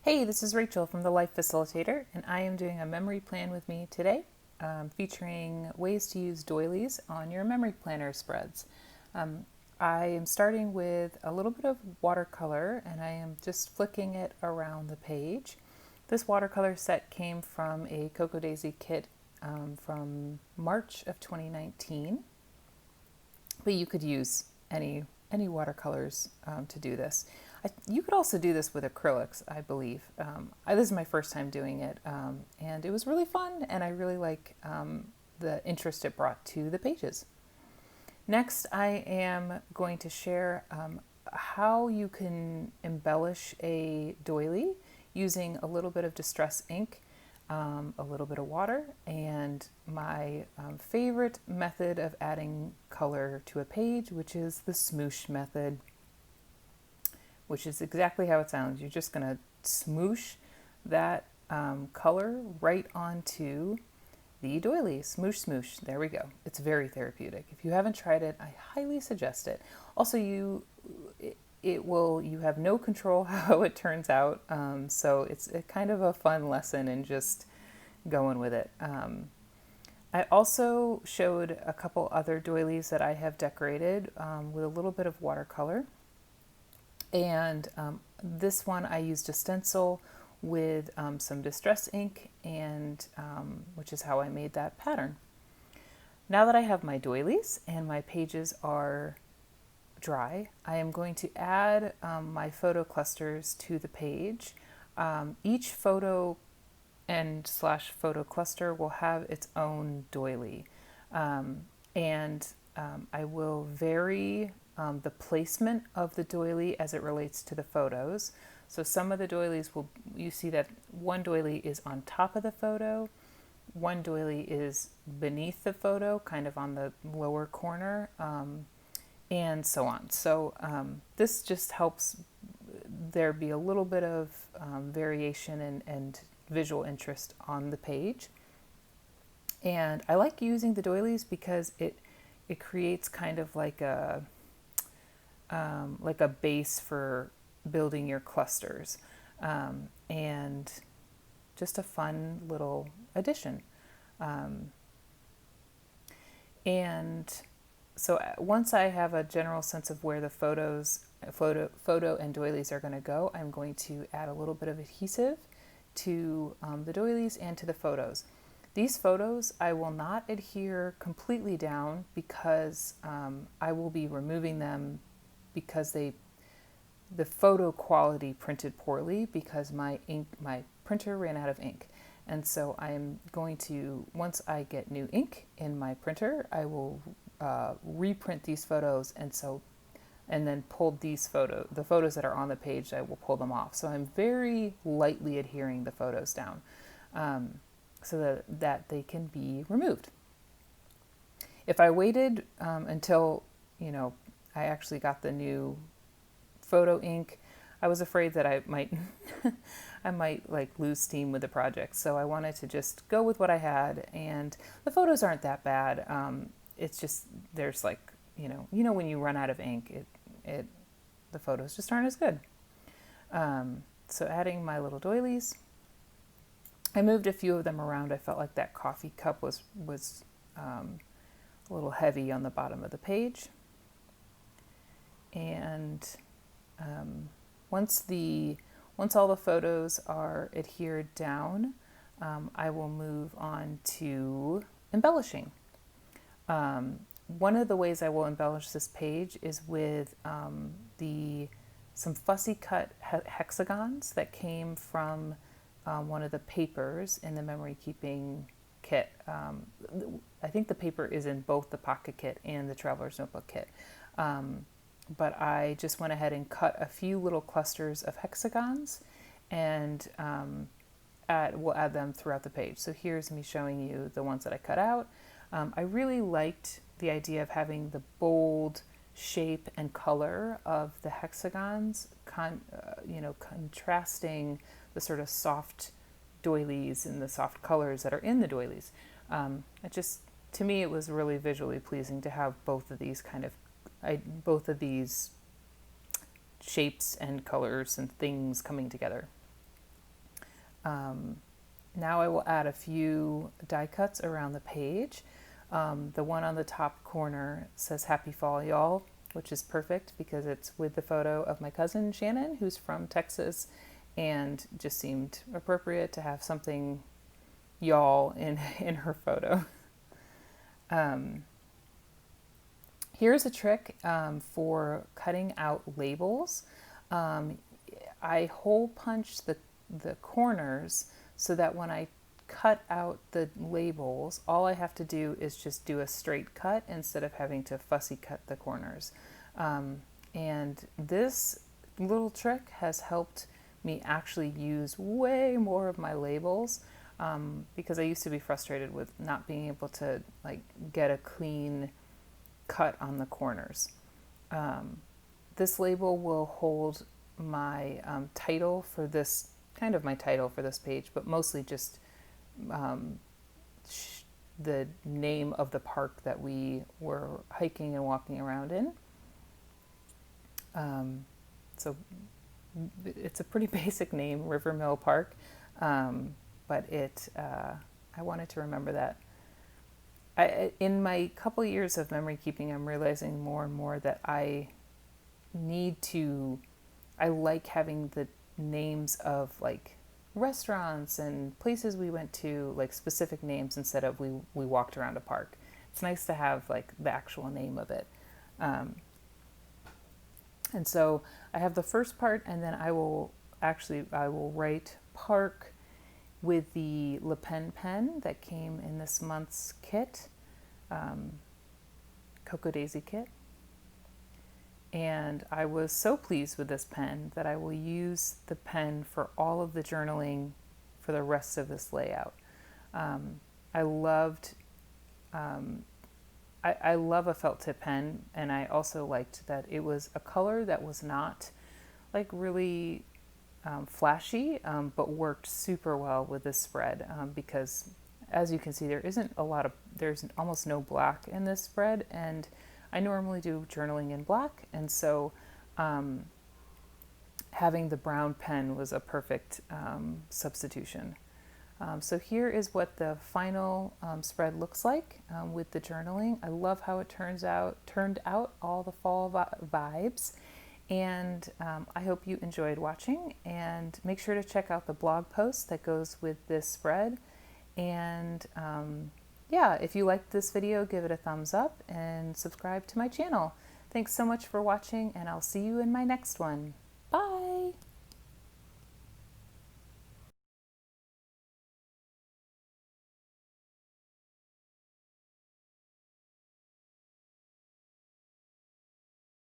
Hey, this is Rachel from the Life Facilitator, and I am doing a memory plan with me today, featuring ways to use doilies on your memory planner spreads. Um, I am starting with a little bit of watercolor, and I am just flicking it around the page. This watercolor set came from a Cocoa Daisy kit from March of 2019, but you could use any watercolors to do this. You could also do this with acrylics, I believe. This is my first time doing it, and it was really fun, and I really like the interest it brought to the pages. Next, I am going to share how you can embellish a doily using a little bit of distress ink, a little bit of water, and my favorite method of adding color to a page, which is the smoosh method, which is exactly how it sounds. You're just going to smoosh that color right onto the doily. Smoosh, smoosh. There we go. It's very therapeutic. If you haven't tried it, I highly suggest it. Also, you have no control how it turns out, so it's a kind of a fun lesson in just going with it. I also showed a couple other doilies that I have decorated with a little bit of watercolor. And this one I used a stencil with some distress ink, and which is how I made that pattern. Now that I have my doilies and my pages are dry, I am going to add my photo clusters to the page. Each photo and slash photo cluster will have its own doily, and I will vary the placement of the doily as it relates to the photos. So some of the doilies you see that one doily is on top of the photo, one doily is beneath the photo, kind of on the lower corner, and so on. So this just helps there be a little bit of variation and visual interest on the page. And I like using the doilies because it creates kind of like a base for building your clusters, and just a fun little addition. And so once I have a general sense of where the photo and doilies are going to go, I'm going to add a little bit of adhesive to the doilies and to the photos. These photos I will not adhere completely down because I will be removing them because the photo quality printed poorly because my printer ran out of ink. And so I'm going to, once I get new ink in my printer, I will reprint these photos, and then pull the photos that are on the page, I will pull them off. So I'm very lightly adhering the photos down so that they can be removed. If I waited until, I actually got the new photo ink, I was afraid that I might like lose steam with the project. So I wanted to just go with what I had, and the photos aren't that bad. It's just there's like when you run out of ink, the photos just aren't as good. So adding my little doilies, I moved a few of them around. I felt like that coffee cup was a little heavy on the bottom of the page. And once all the photos are adhered down, I will move on to embellishing. One of the ways I will embellish this page is with some fussy cut hexagons that came from one of the papers in the memory keeping kit. I think the paper is in both the pocket kit and the traveler's notebook kit. But I just went ahead and cut a few little clusters of hexagons, and we'll add them throughout the page. So here's me showing you the ones that I cut out. I really liked the idea of having the bold shape and color of the hexagons, contrasting the sort of soft doilies and the soft colors that are in the doilies. To me, it was really visually pleasing to have both of these shapes and colors and things coming together. Now I will add a few die cuts around the page. The one on the top corner says Happy Fall, y'all, which is perfect because it's with the photo of my cousin Shannon, who's from Texas, and just seemed appropriate to have something y'all in her photo. Here's a trick for cutting out labels. I hole punch the corners so that when I cut out the labels, all I have to do is just do a straight cut instead of having to fussy cut the corners. And this little trick has helped me actually use way more of my labels, because I used to be frustrated with not being able to like get a clean cut on the corners. This label will hold my title for this, kind of my title for this page, but mostly just the name of the park that we were hiking and walking around in. So it's a pretty basic name, River Mill Park, but I wanted to remember that. In my couple years of memory keeping, I'm realizing more and more that I like having the names of like restaurants and places we went to, like specific names instead of we walked around a park. It's nice to have like the actual name of it. And so I have the first part, and then I will write park with the Le Pen pen that came in this month's kit, Cocoa Daisy kit. And I was so pleased with this pen that I will use the pen for all of the journaling for the rest of this layout. I love a felt tip pen, and I also liked that it was a color that was not like really flashy, but worked super well with this spread, because as you can see, there's almost no black in this spread, and I normally do journaling in black, and so having the brown pen was a perfect substitution. So here is what the final spread looks like with the journaling. I love how it turned out all the fall vibes, and I hope you enjoyed watching, and make sure to check out the blog post that goes with this spread. And yeah, if you liked this video, give it a thumbs up and subscribe to my channel. Thanks so much for watching, and I'll see you in my next one.